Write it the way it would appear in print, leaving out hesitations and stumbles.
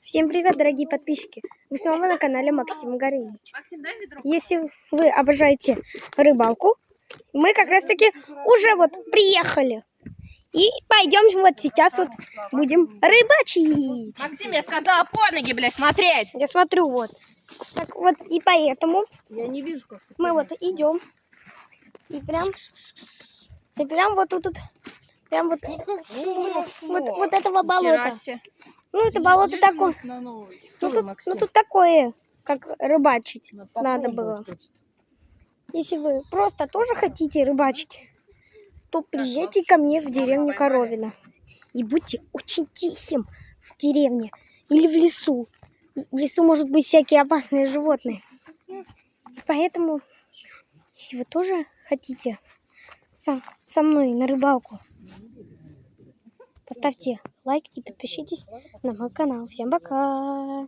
Всем привет, дорогие подписчики! Вы снова на канале Максим Горыныч. Если вы обожаете рыбалку, мы как раз таки уже вот приехали. И пойдем вот сейчас вот будем рыбачить. Максим, я сказала под ноги, блядь, смотреть. Я смотрю вот. Так вот, и поэтому Я не вижу, как мы вот идем. И прям вот тут, прям вот этого болота. Ну, это болото такое. Тут такое, как рыбачить надо было. Если вы просто тоже хотите рыбачить, то приезжайте ко мне в деревню Коровино. И будьте очень тихим в деревне или в лесу. В лесу может быть всякие опасные животные. Поэтому, если вы тоже хотите со мной на рыбалку, поставьте лайк и подпишитесь на мой канал. Всем пока!